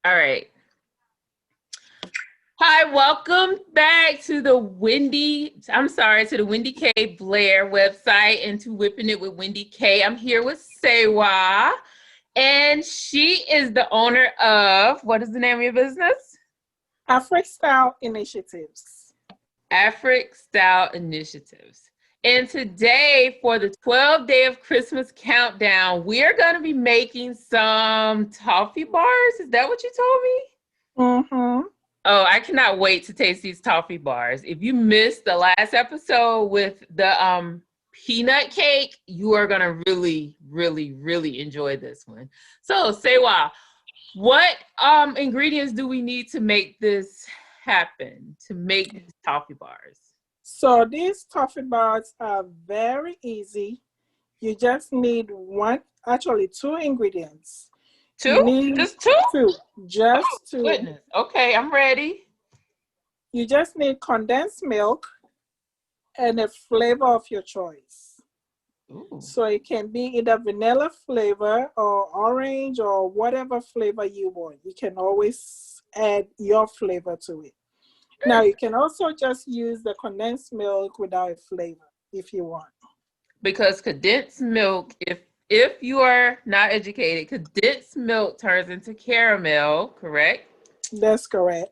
All right. Hi, welcome back to the Wendy K Blair website and to Whipping It with Wendy K. I'm here with Serwah, and she is the owner of, what is the name of your business? AfricStyle Initiatives. AfricStyle Initiatives. And today, for the 12-day of Christmas countdown, we're going to be making some toffee bars. Is that what you told me? Mm-hmm. Oh, I cannot wait to taste these toffee bars. If you missed the last episode with the peanut cake, you are going to really enjoy this one. So, Serwah, what ingredients do we need to make this happen, to make these toffee bars? So these toffee bars are very easy. You just need two ingredients. Two? You need Just two? two. Just two. Goodness. Okay, I'm ready. You just need condensed milk and a flavor of your choice. Ooh. So it can be either vanilla flavor or orange or whatever flavor you want. You can always add your flavor to it. Now, you can also just use the condensed milk without a flavor if you want. Because condensed milk, if you are not educated, condensed milk turns into caramel, correct? That's correct.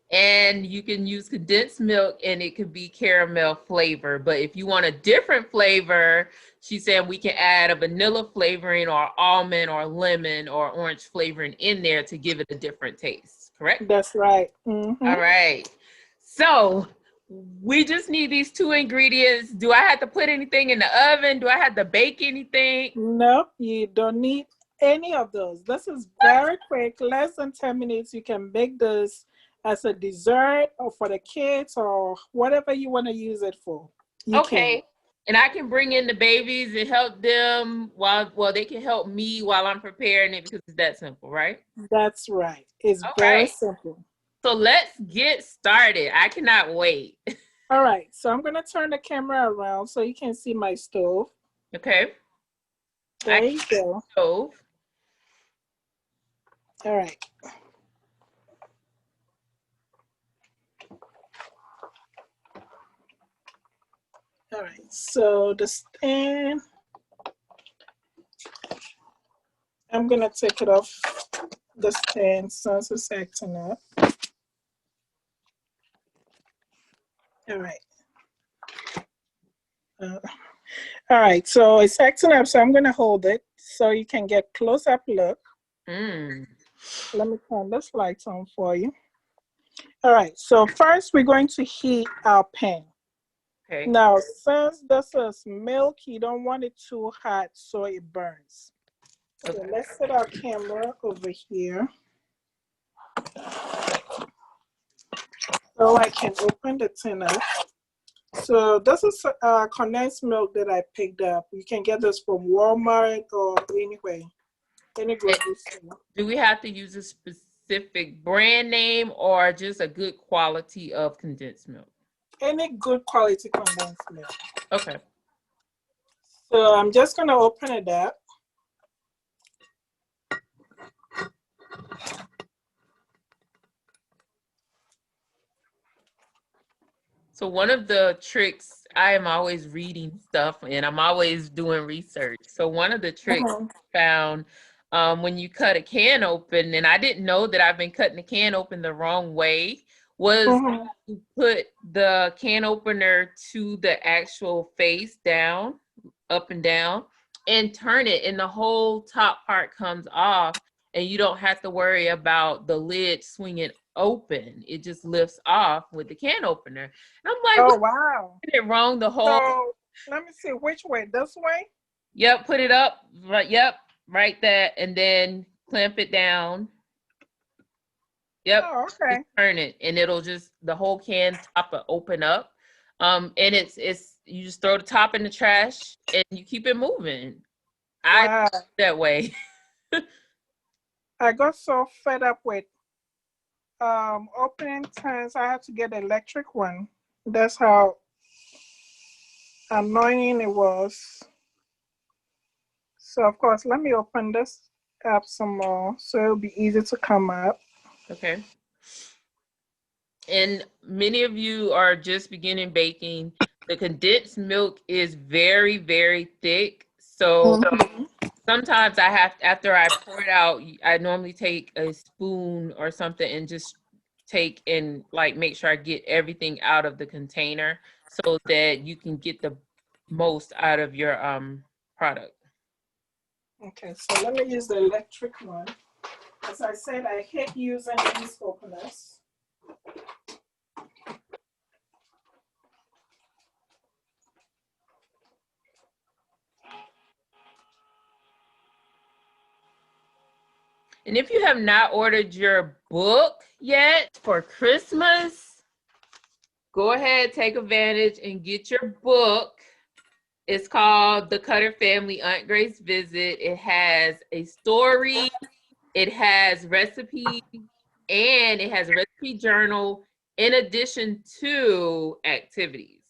And you can use condensed milk and it could be caramel flavor. But if you want a different flavor, she said we can add a vanilla flavoring or almond or lemon or orange flavoring in there to give it a different taste, correct? That's right. Mm-hmm. All right. So we just need these two ingredients. Do I have to put anything in the oven? Do I have to bake anything? Nope, you don't need any of those. This is very quick, less than 10 minutes. You can make this as a dessert or for the kids or whatever you want to use it for. You can. And I can bring in the babies and help them while they can help me while I'm preparing it because it's that simple, right? That's right. It's very simple. So let's get started. I cannot wait. All right. So I'm going to turn the camera around so you can see my stove. Okay. There you go. Stove. All right. All right. So the stand, I'm going to take it off the stand since it's acting up. All right. All right, so it's acting up, so I'm going to hold it so you can get close-up look. Let me turn this light on for you. All right, so first we're going to heat our pan. Okay. Now, since this is milk, you don't want it too hot so it burns. Okay. So let's set our camera over here. So I can open the tin up. So this is condensed milk that I picked up. You can get this from Walmart or anywhere, any grocery store. Do we have to use a specific brand name or just a good quality of condensed milk? Any good quality condensed milk. Okay. So I'm just going to open it up. So one of the tricks, I am always reading stuff and I'm always doing research. So one of the tricks I found when you cut a can open, and I didn't know that I've been cutting the can open the wrong way, was to put the can opener to the actual face down, up and down, and turn it, and the whole top part comes off, and you don't have to worry about the lid swinging open. It just lifts off with the can opener. And I'm like, oh wow, I did it wrong the whole. So let me see, which way? This way? Yep, put it up. Right. Yep, right there, and then clamp it down. Yep. Oh, okay. Turn it, and it'll just the whole can top will open up. And it's you just throw the top in the trash and you keep it moving. Wow. I do it that way. I got so fed up with opening tins. I had to get an electric one. That's how annoying it was. So of course, let me open this Add some more so it'll be easy to come up. Okay. And many of you are just beginning baking. The condensed milk is very, very thick. So sometimes I have, after I pour it out, I normally take a spoon or something and just take and like make sure I get everything out of the container so that you can get the most out of your product. Okay, so let me use the electric one. As I said, I hate using these openers. And if you have not ordered your book yet for Christmas, go ahead, take advantage and get your book. It's called The Cutter Family Aunt Grace Visit. It has a story, it has recipes, and it has a recipe journal in addition to activities.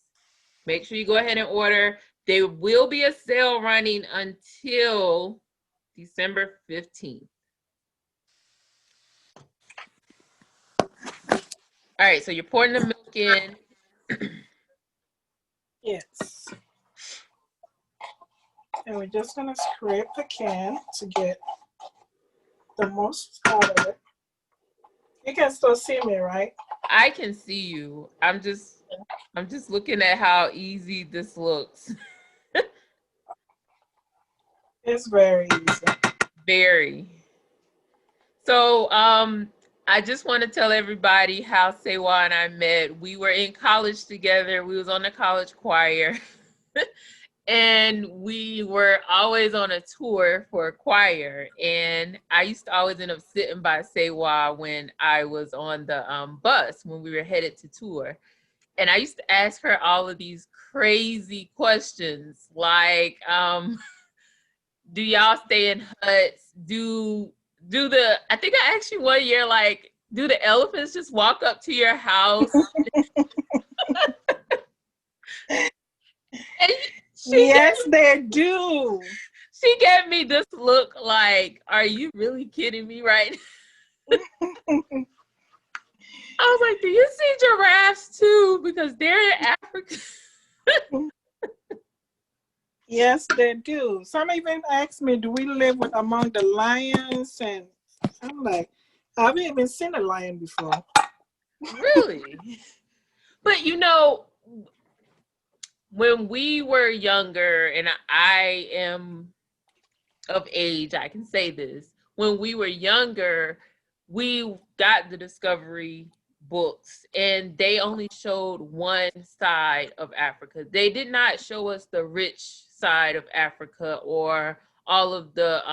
Make sure you go ahead and order. There will be a sale running until December 15th. All right, so you're pouring the milk in. Yes. And we're just going to scrape the can to get the most out of it. You can still see me, right? I can see you. I'm just looking at how easy this looks. It's very easy. Very. So I just want to tell everybody how Serwah and I met. We were in college together. We was on the college choir. And we were always on a tour for a choir. And I used to always end up sitting by Serwah when I was on the bus when we were headed to tour. And I used to ask her all of these crazy questions like, do y'all stay in huts? I think I asked you one year, like, do the elephants just walk up to your house? And yes, they do. She gave me this look like, are you really kidding me right now? I was like, do you see giraffes too? Because they're in Africa. Yes, they do. Some even ask me, do we live among the lions? And I'm like, I haven't even seen a lion before. Really? But you know, when we were younger, and I am of age, I can say this. When we were younger, we got the Discovery books and they only showed one side of Africa. They did not show us the rich side of Africa or all of the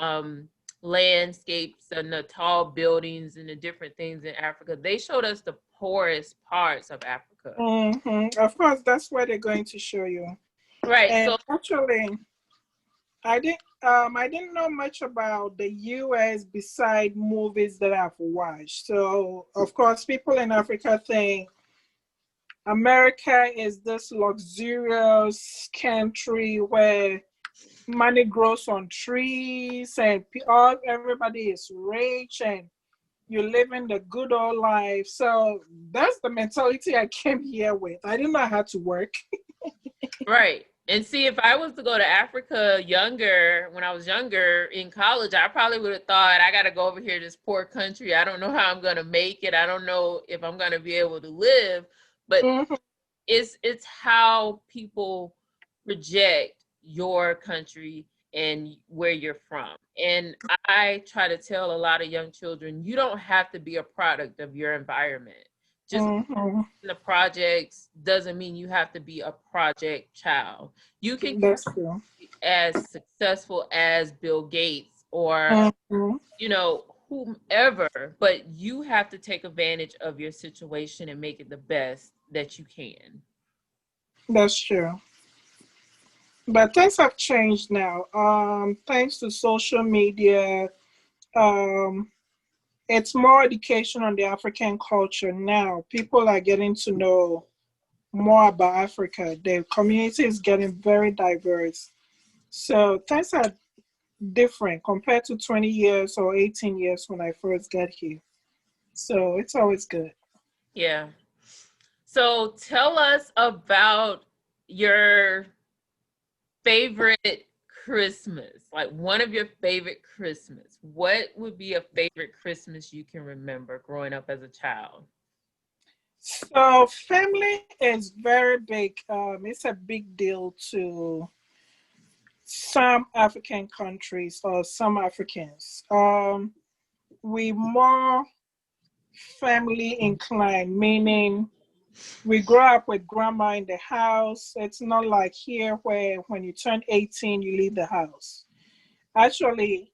landscapes and the tall buildings and the different things in Africa. They showed us the poorest parts of Africa. Of course, that's what they're going to show you. Right. And so actually, I didn't know much about the US beside movies that I've watched. So of course, people in Africa think America is this luxurious country where money grows on trees and everybody is rich and you're living the good old life. So that's the mentality I came here with. I didn't know how to work. Right. And see, if I was to go to Africa when I was younger in college, I probably would have thought, I got to go over here to this poor country. I don't know how I'm going to make it. I don't know if I'm going to be able to live. But it's how people project your country and where you're from. And I try to tell a lot of young children, you don't have to be a product of your environment. Just in the projects doesn't mean you have to be a project child. You can be as successful as Bill Gates or you know, whomever, but you have to take advantage of your situation and make it the best that you can. That's true. But things have changed now. Thanks to social media, it's more education on the African culture now. People are getting to know more about Africa. The community is getting very diverse. So things are different compared to 20 years or 18 years when I first got here. So it's always good. Yeah. So tell us about your favorite Christmas, like one of your favorite Christmas. What would be a favorite Christmas you can remember growing up as a child? So family is very big. It's a big deal to some African countries or some Africans. We more family inclined, meaning we grow up with grandma in the house. It's not like here where when you turn 18, you leave the house. Actually,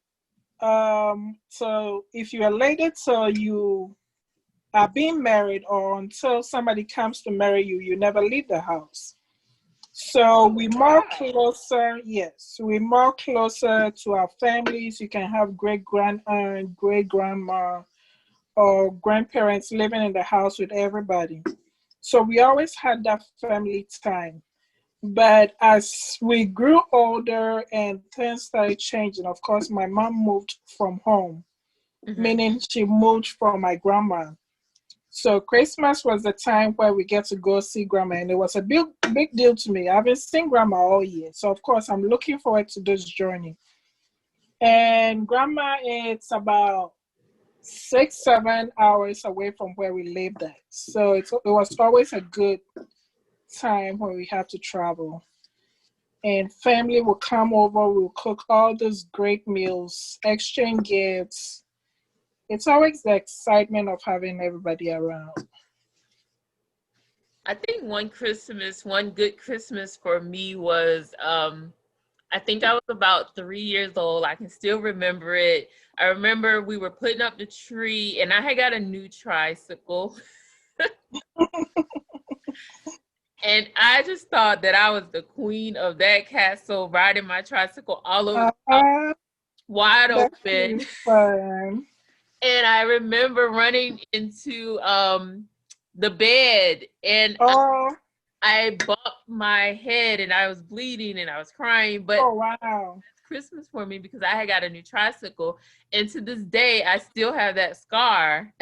so if you are late till you are being married or until somebody comes to marry you, you never leave the house. So Oh, we more wow. closer, yes, we more closer to our families. You can have great grand aunt, great grandma, or grandparents living in the house with everybody. So we always had that family time. But as we grew older and things started changing, of course, my mom moved from home, Hmm. meaning she moved from my grandma. So Christmas was the time where we get to go see grandma, and it was a big deal to me. I haven't seen grandma all year, so of course I'm looking forward to this journey. And grandma, it's about 6, 7 hours away from where we lived at, so it was always a good time when we have to travel. And family will come over, we'll cook all those great meals, exchange gifts. It's always the excitement of having everybody around. I think one good Christmas for me was I think I was about 3 years old. I can still remember it. I remember we were putting up the tree and I had got a new tricycle. And I just thought that I was the queen of that castle, riding my tricycle all over the house, Uh, wide that's open. really fun. And I remember running into the bed and Oh, I bumped my head and I was bleeding and I was crying. But oh wow. Christmas for me because I had got a new tricycle. And to this day, I still have that scar.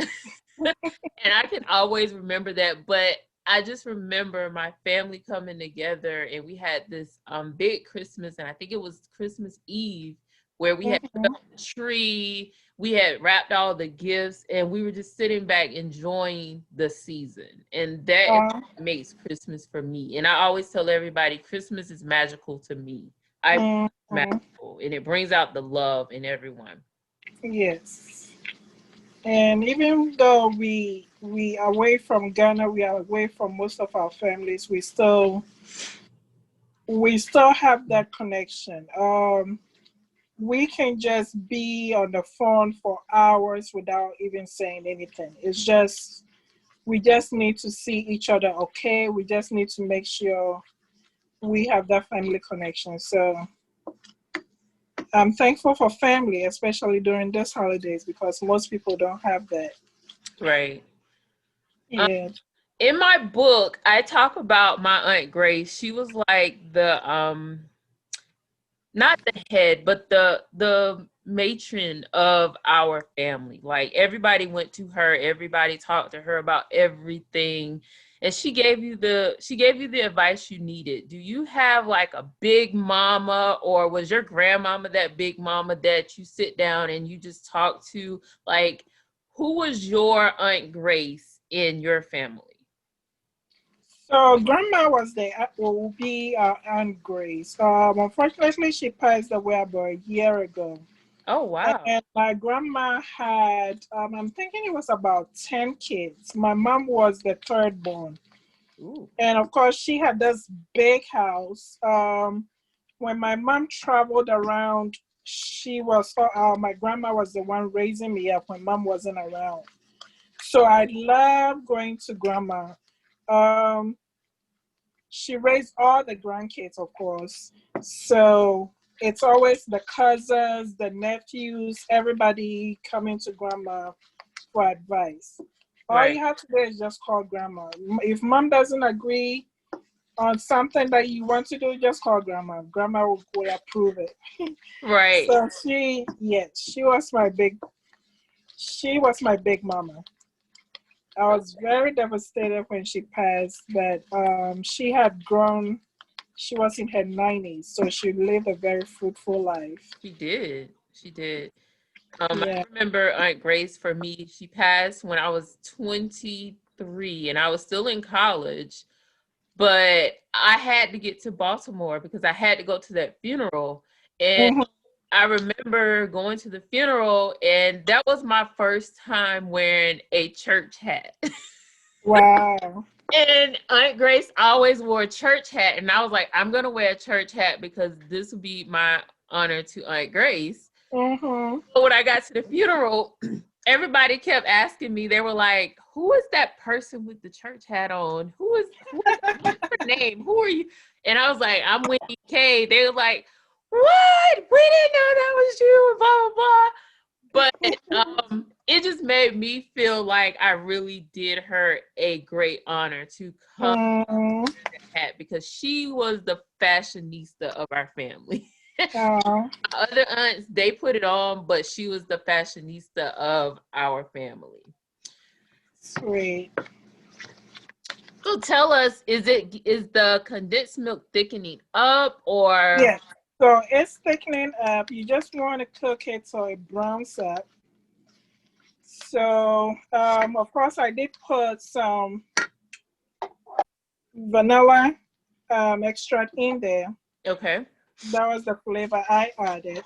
And I can always remember that. But I just remember my family coming together and we had this big Christmas, and I think it was Christmas Eve where we had put Hmm. up the tree, we had wrapped all the gifts, and we were just sitting back enjoying the season. And that is Uh, what makes Christmas for me. And I always tell everybody Christmas is magical to me. I believe it's mhm. magical and it brings out the love in everyone. Yes. And even though we are away from Ghana, we are away from most of our families, we still have that connection. We can just be on the phone for hours without even saying anything. It's just we just need to see each other okay. We just need to make sure we have that family connection. So I'm thankful for family, especially during these holidays, because most people don't have that. Right. Um, Yeah. in my book, I talk about my Aunt Grace. She was like the not the head, but the matron of our family. Like everybody went to her, everybody talked to her about everything. And she gave you the advice you needed. Do you have like a big mama, or was your grandmama that big mama that you sit down and you just talk to? Like, who was your Aunt Grace in your family? So grandma was there, will be Aunt Grace. Unfortunately, she passed away about a year ago. Oh, wow. And my grandma had, I'm thinking it was about 10 kids. My mom was the third born. Ooh. And of course, she had this big house. When my mom traveled around, my grandma was the one raising me up when mom wasn't around. So I love going to grandma. Um, she raised all the grandkids, of course. So it's always the cousins, the nephews, everybody coming to grandma for advice. All Right. you have to do is just call grandma. If mom doesn't agree, on something that you want to do, just call grandma. Grandma will approve it. Right. So she was my big mama. I was very devastated when she passed, but she had grown. She was in her 90s, so she lived a very fruitful life. She did. She did. Yeah. I remember Aunt Grace, for me, she passed when I was 23 and I was still in college, but I had to get to Baltimore because I had to go to that funeral. And Mhm. I remember going to the funeral, and that was my first time wearing a church hat. Wow. And Aunt Grace always wore a church hat, and I was like, I'm gonna wear a church hat because this will be my honor to Aunt Grace. Mhm. So when I got to the funeral, everybody kept asking me, they were like, who is that person with the church hat on? What's her name? Who are you? And I was like, I'm Wendy K. They were like, what? We didn't know that was you, blah, blah, blah. But it just made me feel like I really did her a great honor to come Mhm. to that hat because she was the fashionista of our family. Oh, Other aunts, they put it on, but she was the fashionista of our family. sweet. So tell us, is the condensed milk thickening up or Yes. So it's thickening up. You just want to cook it so it browns up. So, of course, I did put some vanilla extract in there. okay? That was the flavor I added.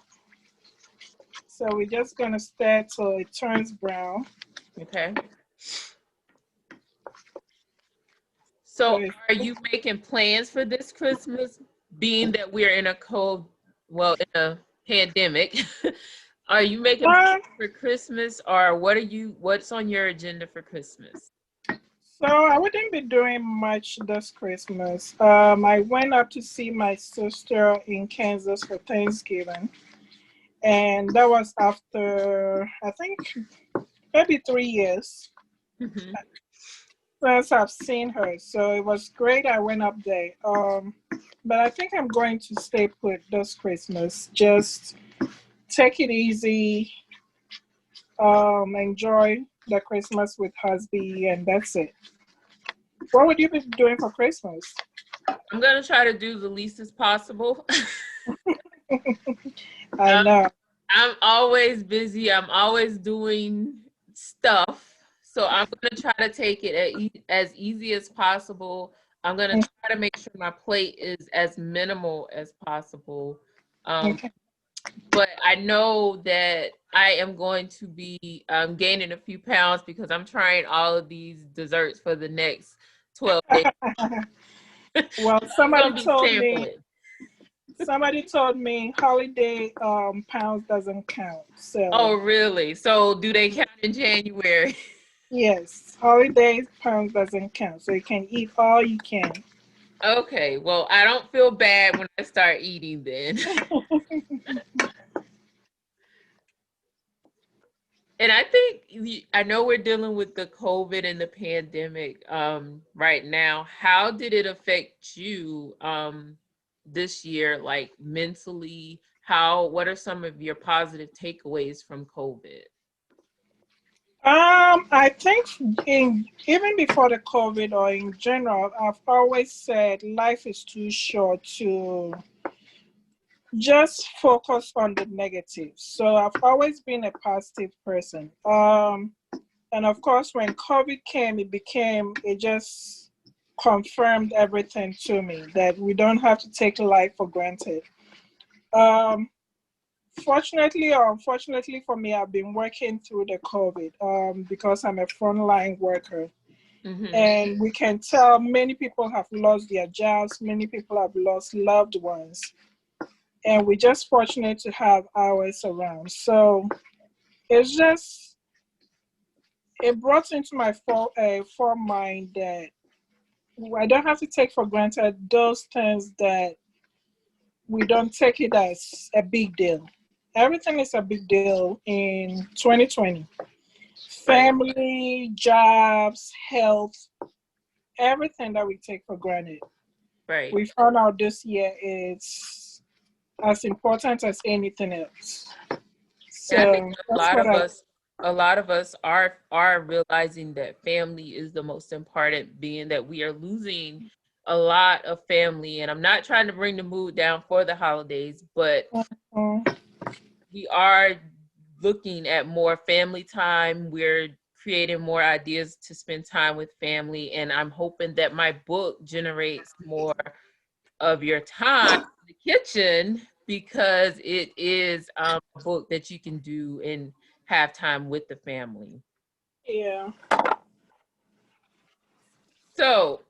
So we're just going to stir till it turns brown. Okay. So So are you making plans for this Christmas, being that we're in a in a pandemic? Are you making plans um, for Christmas, or what's on your agenda for Christmas? so I wouldn't be doing much this Christmas. I went up to see my sister in Kansas for Thanksgiving, and that was after I think maybe 3 years Mhm. since I've seen her. So it was great. I went up there. But I think I'm going to stay put this Christmas. Just take it easy. Enjoy the Christmas with husband, and that's it. What would you be doing for Christmas? I'm gonna try to do the least as possible. I know. I'm always busy. I'm always doing stuff. So I'm going to try to take it as easy as possible. I'm going to try to make sure my plate is as minimal as possible. Um, Okay. but I know that I am going to be gaining a few pounds because I'm trying all of these desserts for the next 12 days. Well, I'm going to be sampling. somebody told me holiday pounds doesn't count. Oh, So really? So do they count in January? yes, holiday pounds doesn't count. So you can eat all you can. Okay, well, I don't feel bad when I start eating then. And I think I know we're dealing with the COVID and the pandemic right now. How did it affect you this year, like mentally? What are some of your positive takeaways from COVID? I think even before the COVID or in general, I've always said life is too short to just focus on the negative. So I've always been a positive person. And of course, when COVID came, it just confirmed everything to me that we don't have to take life for granted. Um, Fortunately or unfortunately for me, I've been working through the COVID because I'm a frontline worker. Hmm. And we can tell many people have lost their jobs, many people have lost loved ones. And we're just fortunate to have ours around. So it's just, it brought into my mind that I don't have to take for granted those things that we don't take it as a big deal. Everything is a big deal in 2020. Right. Family, jobs, health, everything that we take for granted. Right. We found out this year it's as important as anything else. And I think So that's what a lot of us are realizing that family is the most important, being that we are losing a lot of family. And I'm not trying to bring the mood down for the holidays, but Mhm. we are looking at more family time. We're creating more ideas to spend time with family. And I'm hoping that my book generates more of your time in the kitchen, because it is a book that you can do and have time with the family. Yeah. So,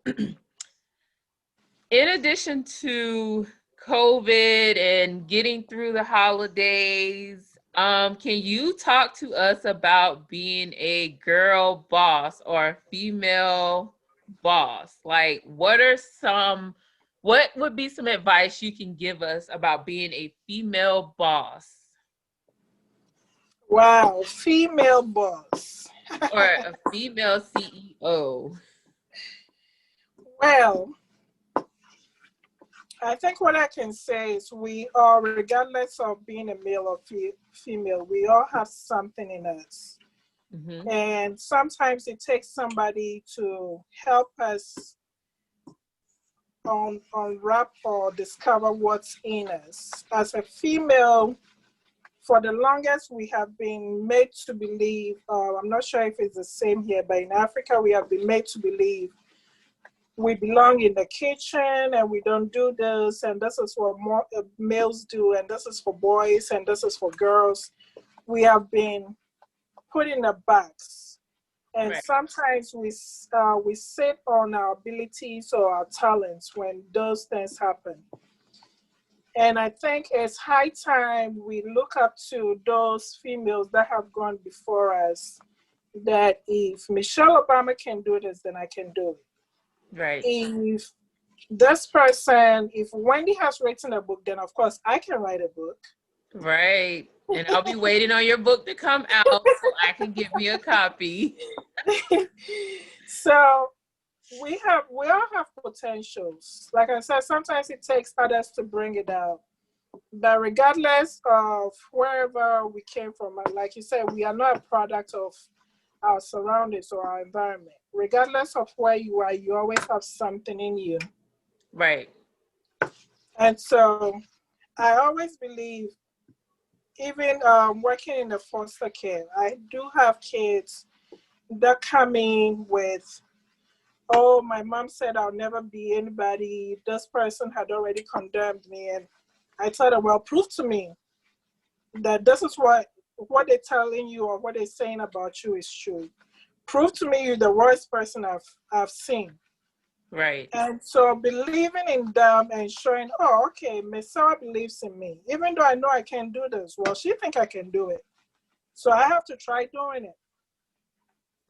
in addition to COVID and getting through the holidays, can you talk to us about being a girl boss or a female boss? Like, what would be some advice you can give us about being a female boss Wow, female boss. or a female CEO? Well, I think what I can say is we are, regardless of being a male or female, we all have something in us. Mm-hmm. And sometimes it takes somebody to help us unwrap or discover what's in us. As a female, for the longest, we have been made to believe, I'm not sure if it's the same here, but in Africa, we have been made to believe we belong in the kitchen and we don't do this, and this is what more males do, and this is for boys, and this is for girls. We have been put in a box, and Right. sometimes we sit on our abilities or our talents when those things happen. And I think it's high time we look up to those females that have gone before us, that if Michelle Obama can do this, then I can do it. Right. If this person, if Wendy has written a book, then of course I can write a book. Right. And I'll be waiting on your book to come out so I can get me a copy. So we all have potentials. Like I said, sometimes it takes others to bring it out. But regardless of wherever we came from, like you said, we are not a product of our surroundings or our environment. Regardless of where you are, you always have something in you. Right. And so I always believe, even working in the foster care, I do have kids that come in with, oh, my mom said I'll never be anybody. This person had already condemned me. And I told them, well, prove to me that this is what they're telling you or what they're saying about you is true. Prove to me you're the worst person I've seen. Right. And so believing in them and showing, oh, okay, Miss Sarah believes in me. Even though I know I can't do this, well, she think I can do it. So I have to try doing it.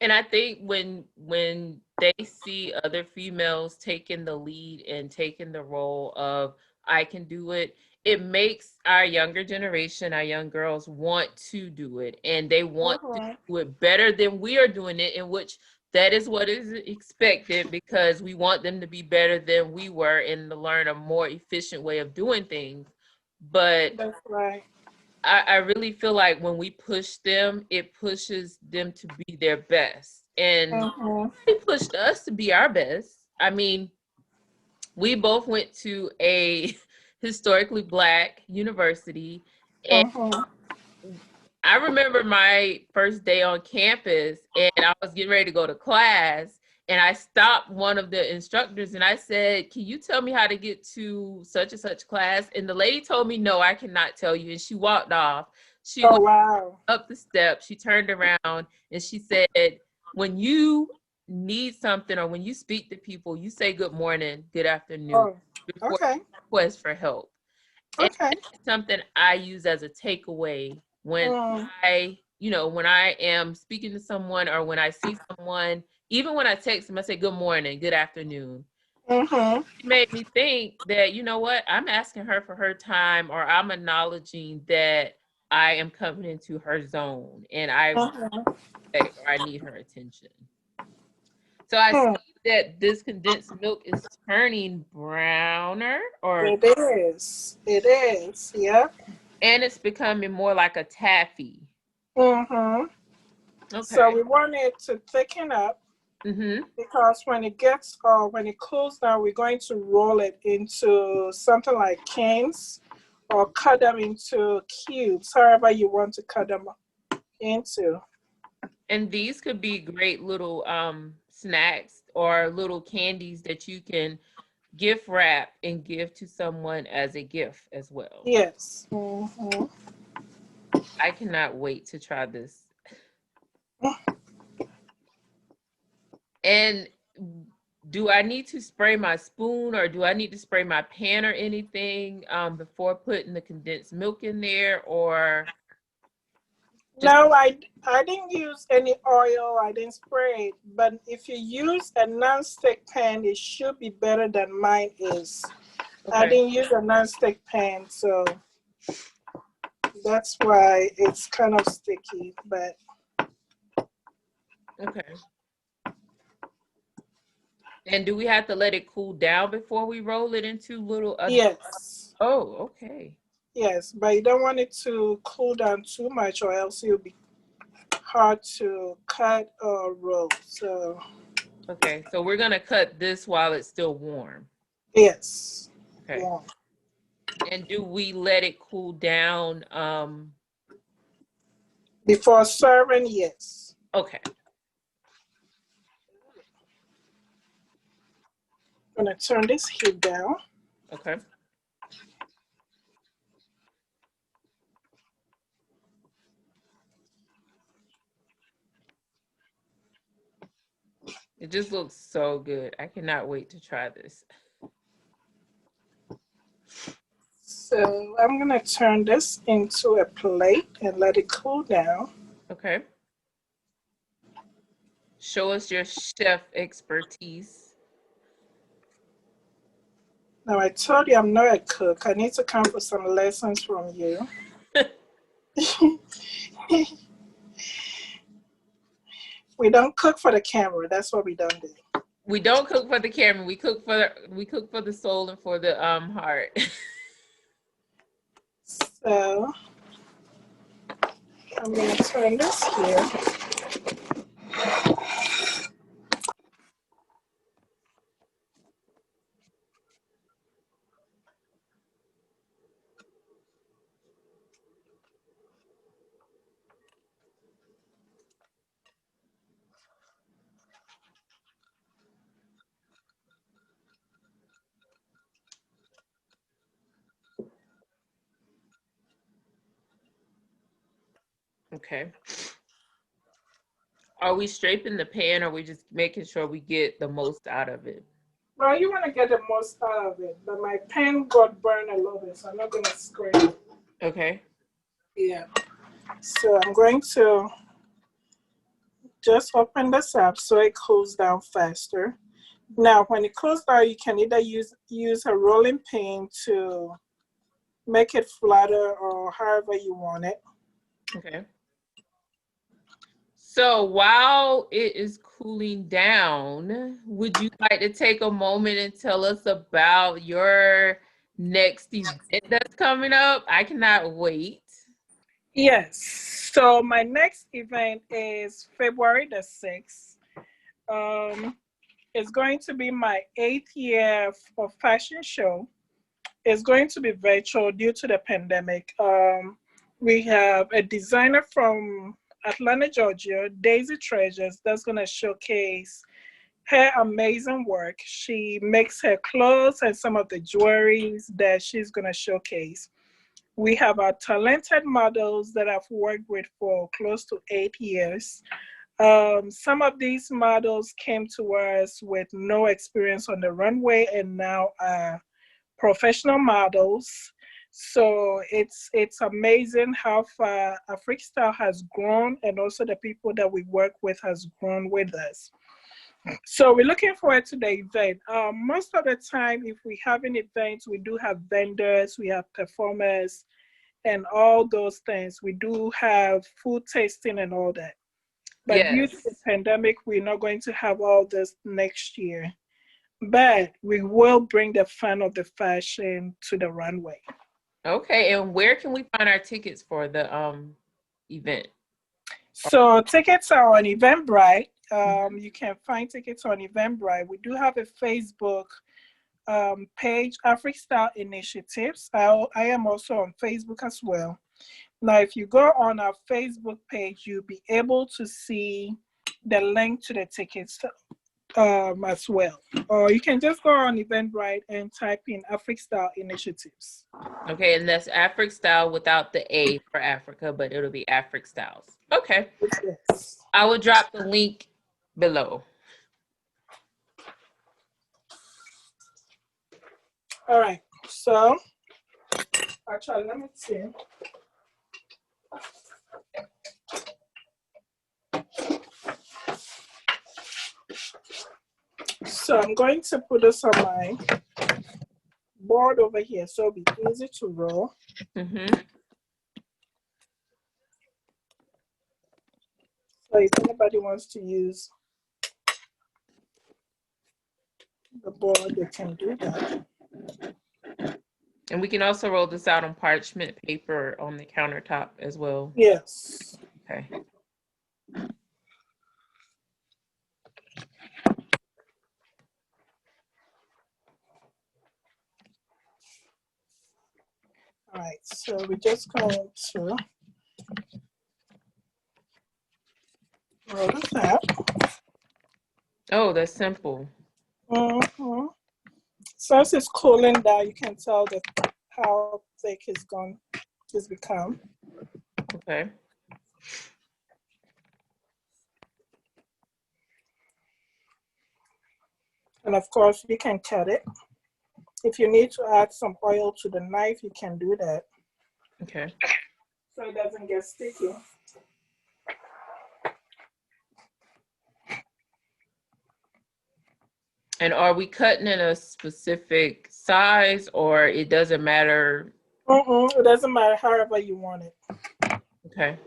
And I think when they see other females taking the lead and taking the role of I can do it, it makes our younger generation, our young girls want to do it, and they want to Mhm. do it better than we are doing it, in which that is what is expected, because we want them to be better than we were and to learn a more efficient way of doing things. But That's right. I really feel like when we push them, it pushes them to be their best. And Mhm. they pushed us to be our best. I mean, we both went to a historically Black university. And Mhm. I remember my first day on campus, and I was getting ready to go to class. And I stopped one of the instructors and I said, "Can you tell me how to get to such and such class?" And the lady told me, "No, I cannot tell you." And she walked off. She Oh went wow. up the steps, she turned around and she said, "When you need something or when you speak to people, you say good morning, good afternoon Oh. before Okay. you request for help." And Okay. that's something I use as a takeaway when Mm. when I am speaking to someone or when I see someone, even when I text them, I say good morning, good afternoon. Mhm. It made me think that, you know what, I'm asking her for her time, or I'm acknowledging that I am coming into her zone and I Mhm. respect or I need her attention. So I see Hmm. that this condensed milk is turning browner, or It is. It is. Yep. and it's becoming more like a taffy. Mm-hmm. So Okay. we want it to thicken up Mm-hmm. because when it cools down, we're going to roll it into something like cans or cut them into cubes, however you want to cut them into. And these could be great little snacks or little candies that you can gift wrap and give to someone as a gift as well. Yes. Mm-hmm. I cannot wait to try this. And do I need to spray my spoon, or do I need to spray my pan or anything before putting the condensed milk in there, or just No, I didn't use any oil. I didn't spray it. But if you use a non-stick pan, it should be better than mine is. I okay? didn't use a non-stick pan, so that's why it's kind of sticky. But Okay. And do we have to let it cool down before we roll it into little yes, Oh, okay. yes, but you don't want it to cool down too much, or else it'll be hard to cut or roll. So Okay. So we're gonna cut this while it's still warm. yes, Okay. yeah. And do we let it cool down? Before serving, yes. Okay. I'm gonna turn this heat down. Okay. It just looks so good. I cannot wait to try this. So I'm gonna turn this into a plate and let it cool down. Okay. Show us your chef expertise. Now I told you I'm not a cook. I need to come for some lessons from you. We don't cook for the camera. That's what we don't do. We don't cook for the camera. We cook for the soul and for the heart. So I'm gonna turn this here. Okay. Are we scraping the pan, or are we just making sure we get the most out of it? Well, you want to get the most out of it, but my pan got burned a little bit, so I'm not gonna scrape it. Okay. Yeah. So I'm going to just open this up so it cools down faster. Now, when it cools down, you can either use a rolling pin to make it flatter or however you want it. Okay. So while it is cooling down, would you like to take a moment and tell us about your next event that's coming up? I cannot wait. Yes. So my next event is February the 6th. It's going to be my 8th year of fashion show. It's going to be virtual due to the pandemic. We have a designer from Atlanta, Georgia, Daisy Treasures, that's going to showcase her amazing work. She makes her clothes and some of the jewelries that she's going to showcase. We have our talented models that I've worked with for close to 8 years. Some of these models came to us with no experience on the runway and now are professional models. So it's amazing how far AfricStyle has grown, and also the people that we work with has grown with us. So we're looking forward to the event. Most of the time, if we have an event, we do have vendors, we have performers, and all those things. We do have food tasting and all that. But due to the Yes. pandemic, we're not going to have all this next year. But we will bring the fun of the fashion to the runway. Okay, and where can we find our tickets for the event? So tickets are on Eventbrite. Mhm. You can find tickets on Eventbrite. We do have a Facebook page, AfricStyle Initiatives. I am also on Facebook as well. Now, if you go on our Facebook page, you'll be able to see the link to the tickets as well. Or you can just go on Eventbrite and type in AfricStyle Initiatives. Okay, and that's Afric style without the A for Africa, but it'll be Afric styles. Okay. Yes. I will drop the link below. All right. So, actually, let me see. So I'm going to put this on my board over here so it'll be easy to roll. Mm-hmm. So if anybody wants to use the board, they can do that. And we can also roll this out on parchment paper on the countertop as well. Yes. Okay. All right, so we're just going to roll this out. Oh, that's simple. Mm-hmm. Since it's cooling down, you can tell that how thick it's become. Okay. And of course, you can cut it. If you need to add some oil to the knife, you can do that. Okay. So it doesn't get sticky. And are we cutting in a specific size or it doesn't matter? It doesn't matter, however you want it. Okay.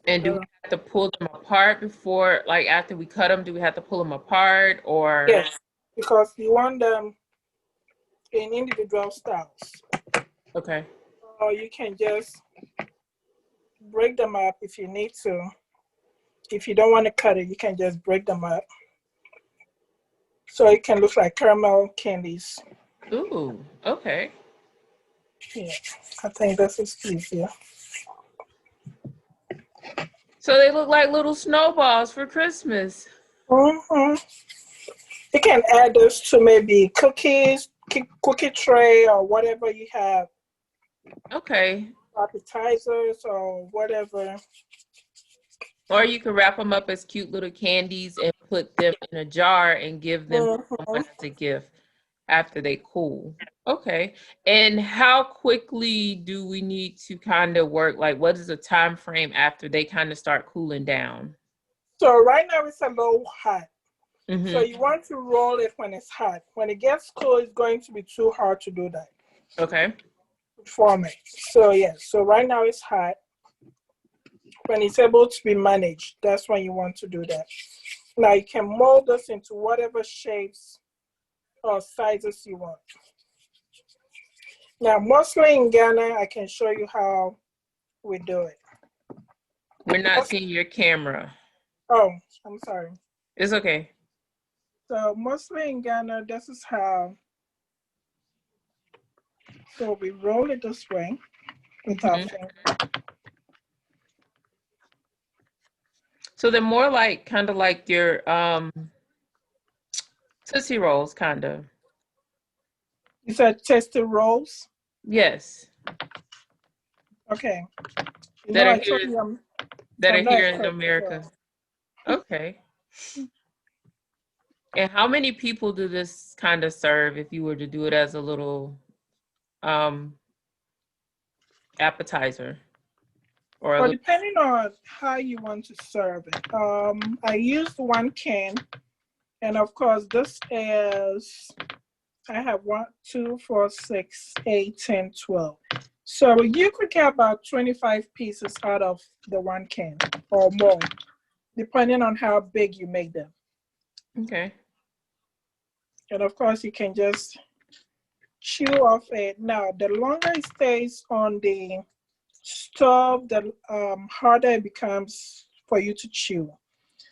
And do we have to pull them apart before, like after we cut them, do we have to pull them apart or? Yes, because you want them in individual styles. Okay. Or you can just break them up if you need to. If you don't want to cut it, you can just break them up. So it can look like caramel candies. Ooh, okay. Yeah, I think this is easier. So they look like little snowballs for Christmas. Mm-hmm. You can add this to maybe cookies, cookie tray, or whatever you have. Okay. Appetizers or whatever. Or you can wrap them up as cute little candies and put them in a jar and give them to someone as a gift after they cool. Okay. And how quickly do we need to kind of work? Like, what is the time frame after they kind of start cooling down? So right now it's a little hot. Mm-hmm. So you want to roll it when it's hot. When it gets cold, it's going to be too hard to do that. Okay. Form it. So yeah, so right now it's hot. When it's able to be managed, that's when you want to do that. Now you can mold this into whatever shapes or sizes you want. Now, mostly in Ghana, I can show you how we do it. We're not seeing your camera. Oh, I'm sorry. It's okay. So mostly in Ghana, this is how. So we roll it this way with our finger. So they're more like kind of like your Tootsie Rolls, kind of. You said tested rolls? Yes. Okay. You That know, are I told here you that are I'm not here a in cook, America. so. Okay. And how many people do this kind of serve if you were to do it as a little appetizer? Or a Well, little depending on how you want to serve it. I used one can, and of course, this is I have 1, 2, 4, 6, 8, 10, 12. So you could get about 25 pieces out of the one can or more, depending on how big you make them. Okay. And of course, you can just chew off it. Now, the longer it stays on the stove, the harder it becomes for you to chew.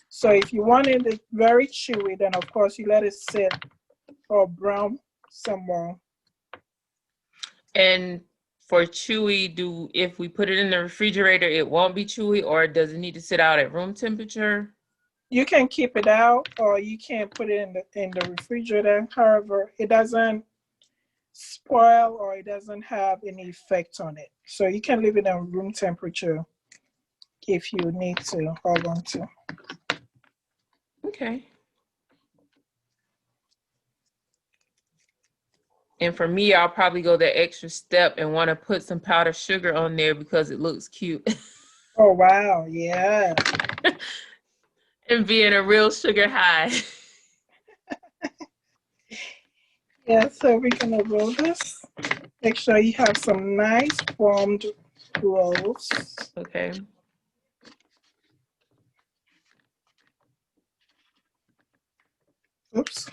So if you want it very chewy, then of course you let it sit or brown some more. And for chewy, if we put it in the refrigerator, it won't be chewy, or does it need to sit out at room temperature? You can keep it out, or you can put it in the refrigerator. However, it doesn't spoil or it doesn't have any effect on it. So you can leave it at room temperature if you need to or want to. Okay. And for me, I'll probably go the extra step and want to put some powdered sugar on there because it looks cute. Oh, wow. Yeah. And being a real sugar high. Yeah, so we're going to roll this. Make sure you have some nice formed rolls. Okay. Oops.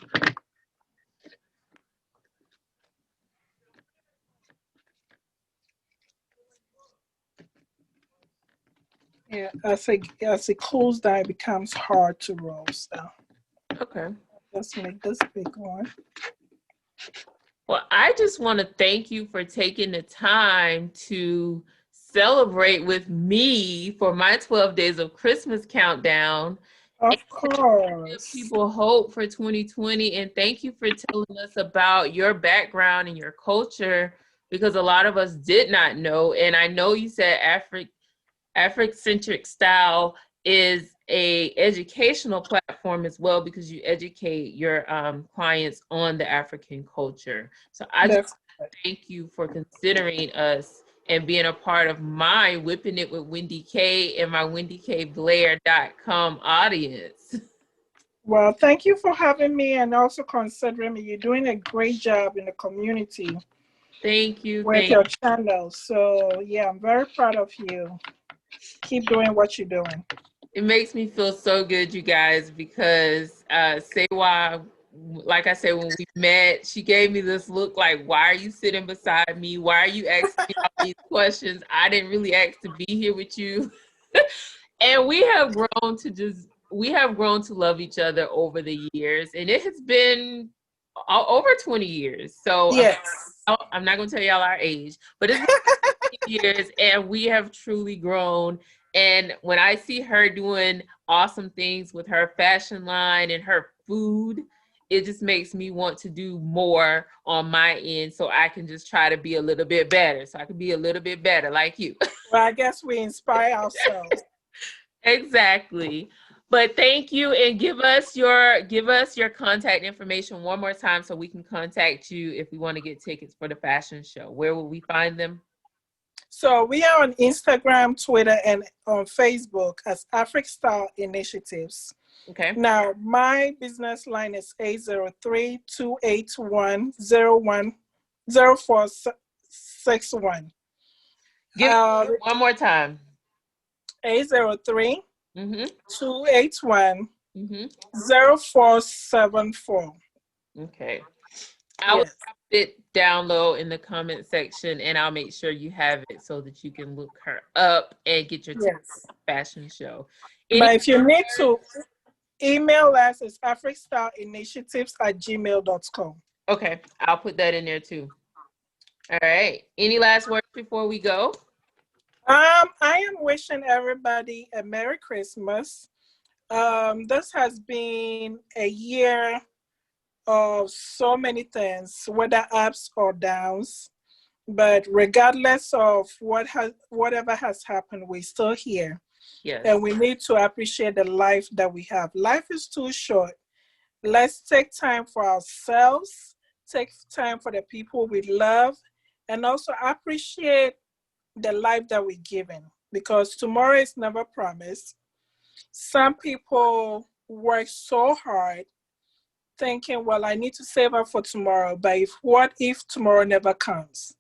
Yeah, as it cools down, it becomes hard to roll. So Okay. let's make this big one. Well, I just want to thank you for taking the time to celebrate with me for my 12 days of Christmas countdown. Of Give course. people hope for 2020, and thank you for telling us about your background and your culture, because a lot of us did not know. And I know you said Afric-centric style is a educational platform as well, because you educate your clients on the African culture. So I just That's thank you for considering us and being a part of my Whipping It with Wendy K and my WendyKBlair.com audience. well, thank you for having me and also considering me. You're doing a great job in the community Thank you. with your channel. So yeah, I'm very proud of you. Keep doing what you're doing. It makes me feel so good, you guys, because Serwah, like I said, when we met, she gave me this look like, why are you sitting beside me? Why are you asking me all these questions? I didn't really ask to be here with you. And we have grown to love each other over the years. And it has been over 20 years. So Yes. I'm not going to tell y'all our age, but it's been years, and we have truly grown. And when I see her doing awesome things with her fashion line and her food, it just makes me want to do more on my end, so I can just try to be a little bit better. So I can be a little bit better like you. Well, I guess we inspire ourselves. Exactly. But thank you, and give us your contact information one more time so we can contact you if we want to get tickets for the fashion show. Where will we find them? So we are on Instagram, Twitter, and on Facebook as AfricStyle Initiatives. Okay. Now, my business line is 803-281-0461. Give it one more time. 803 Mm-hmm. 281 Mm-hmm. 0474. Okay. I will Yes. drop it down low in the comment section, and I'll make sure you have it so that you can look her up and get your tickets to the fashion show. But if you need to, email us at africstyleinitiatives@gmail.com. Okay, I'll put that in there too. All right. Any last words before we go? I am wishing everybody a Merry Christmas. This has been a year of so many things, whether ups or downs. But regardless of whatever has happened, we're still here. Yes. And we need to appreciate the life that we have. Life is too short. Let's take time for ourselves, take time for the people we love, and also appreciate the life that we're given, because tomorrow is never promised. Some people work so hard thinking, well, I need to save up for tomorrow, but what if tomorrow never comes?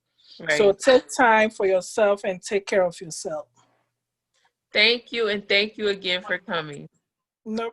So Right. take time for yourself and take care of yourself. Thank you, and thank you again for coming. No